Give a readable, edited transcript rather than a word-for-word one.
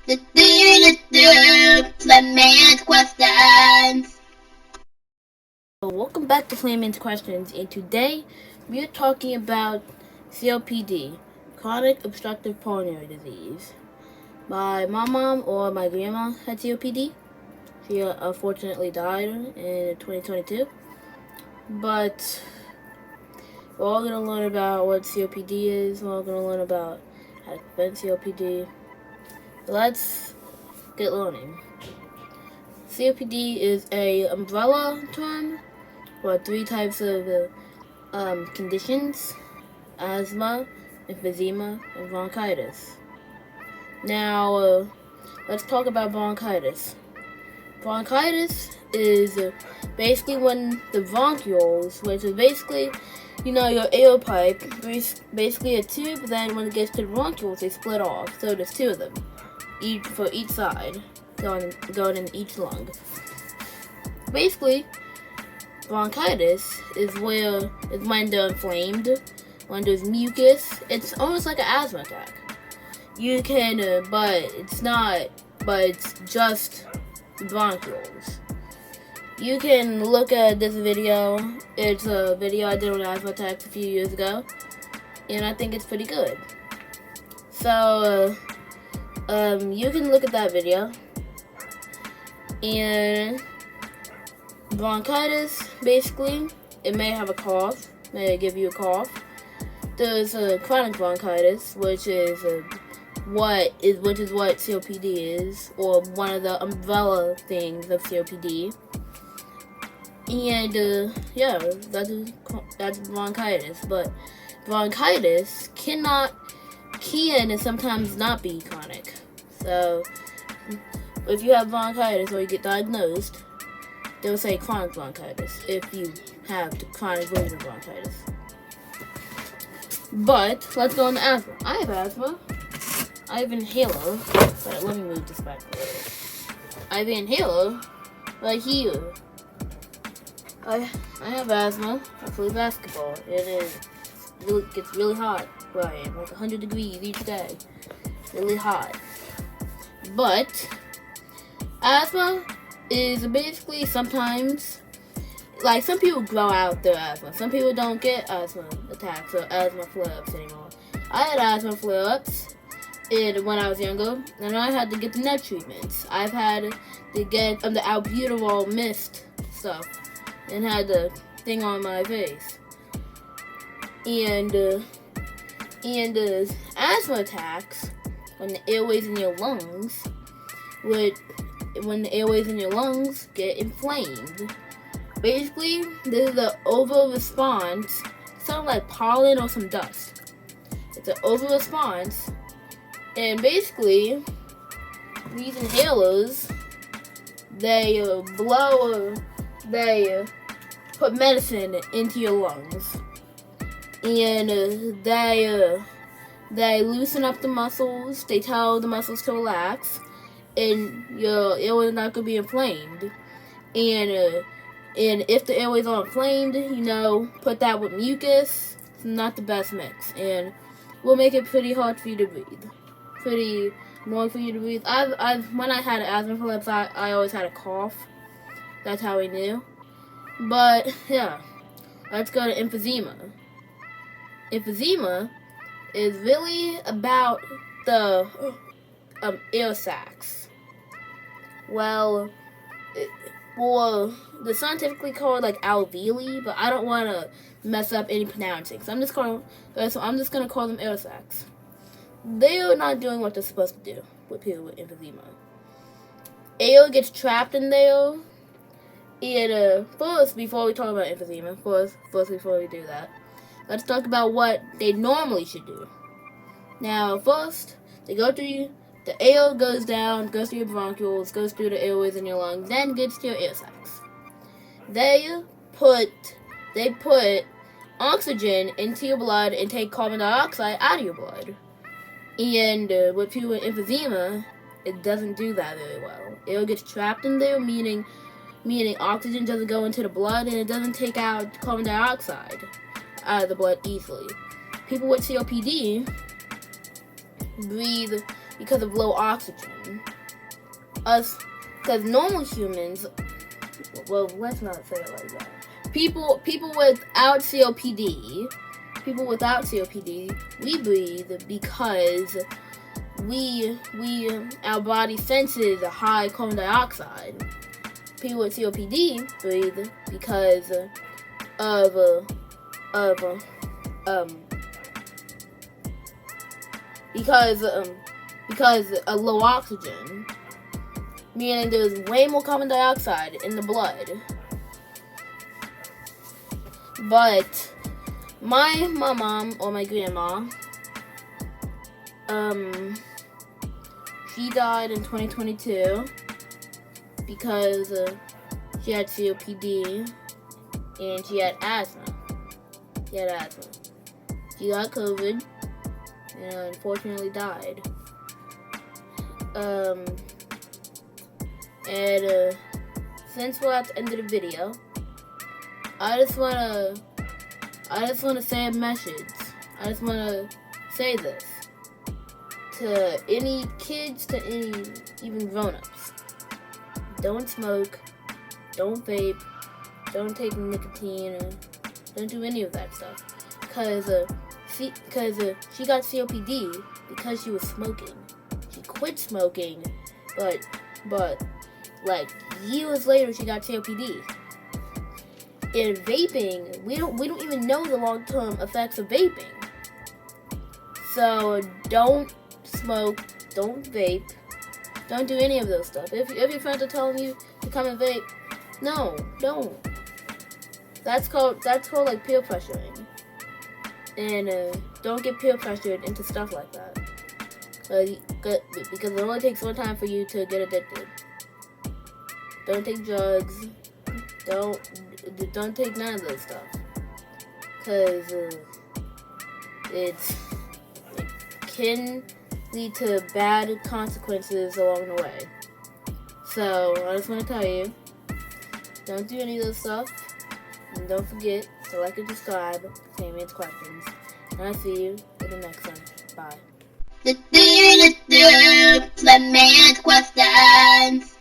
Man's questions. Welcome back to Man's Questions, and today we are talking about COPD, chronic obstructive pulmonary disease. My mom or my grandma had COPD. She unfortunately died in 2022. But we're all going to learn about what COPD is. We're all going to learn about how to prevent COPD. Let's get learning. COPD is an umbrella term for three types of conditions: asthma, emphysema, and bronchitis. Now, let's talk about bronchitis. Bronchitis is basically when the bronchioles, which is basically, your air pipe, basically a tube, then when it gets to the bronchioles, they split off. So there's two of them, each for each side, going in each lung. Basically, bronchitis is when they're inflamed, when there's mucus. It's almost like an asthma attack. You can, but it's not, but it's just bronchioles. You can look at this video. It's a video I did on asthma attacks a few years ago, and I think it's pretty good. So, you can look at that video. And bronchitis, basically, it may have a cough, may give you a cough. There's chronic bronchitis, which is what COPD is, or one of the umbrella things of COPD. And that's bronchitis. But bronchitis can and sometimes not be chronic. So if you have bronchitis or you get diagnosed, they'll say chronic bronchitis if you have the chronic version of bronchitis. But let's go on to asthma. I have asthma. I have inhaler. Sorry, let me move this back a little. I have inhaler right here. I have asthma. I play basketball. It gets really hot where I am, like 100 degrees each day. Really hot. But asthma is basically sometimes, like, some people grow out their asthma. Some people don't get asthma attacks or asthma flare-ups anymore. I had asthma flare-ups when I was younger, and I had to get the neck treatments. I've had to get the albuterol mist stuff and had the thing on my face. And asthma attacks, when the airways in your lungs get inflamed. Basically, this is an over response. It sounds like pollen or some dust. It's an over response, and basically, these inhalers, they put medicine into your lungs, and they loosen up the muscles. They tell the muscles to relax, and your airway is not going to be inflamed. And if the airways are inflamed, put that with mucus. It's not the best mix, and will make it pretty hard for you to breathe. Pretty annoying for you to breathe. When I had asthma flare-ups, I always had a cough. That's how I knew. But yeah, let's go to emphysema. Emphysema is really about the air sacs. Well, they're scientifically called like alveoli, but I don't want to mess up any pronouncing. So I'm just gonna call them air sacs. They are not doing what they're supposed to do with people with emphysema. Air gets trapped in there. And first, before we talk about emphysema, before we do that, let's talk about what they normally should do. Now, first, they go through. The air goes down, goes through your bronchioles, goes through the airways in your lungs, then gets to your air sacs. They put oxygen into your blood and take carbon dioxide out of your blood. And with people with emphysema, it doesn't do that very well. Air gets trapped in there, meaning oxygen doesn't go into the blood, and it doesn't take out carbon dioxide out of the blood easily. People with COPD breathe because of low oxygen. Because normal humans, well, let's not say it like that. People without COPD, we breathe because our body senses a high carbon dioxide. People with COPD breathe because of low oxygen, meaning there's way more carbon dioxide in the blood. But my mom or my grandma, she died in 2022 because she had COPD and she had asthma. She got COVID and unfortunately died. And since we're at the end of the video, I just wanna say a message. I just wanna say this to any kids, to any even grown-ups. Don't smoke, don't vape, don't take nicotine, don't do any of that stuff. Cause she got COPD because she was smoking. She quit smoking, but like years later she got COPD. In vaping, we don't even know the long-term effects of vaping. So don't smoke, don't vape, don't do any of those stuff. If your friends are telling you to come and vape, no, don't. That's called like peer pressuring. And don't get peer pressured into stuff like that. Because it only takes one time for you to get addicted. Don't take drugs. Don't take none of those stuff. Because it can lead to bad consequences along the way. So I just want to tell you, don't do any of those stuff. And don't forget to like and subscribe to Man Questions. And I'll see you in the next one. Bye. The Man Questions.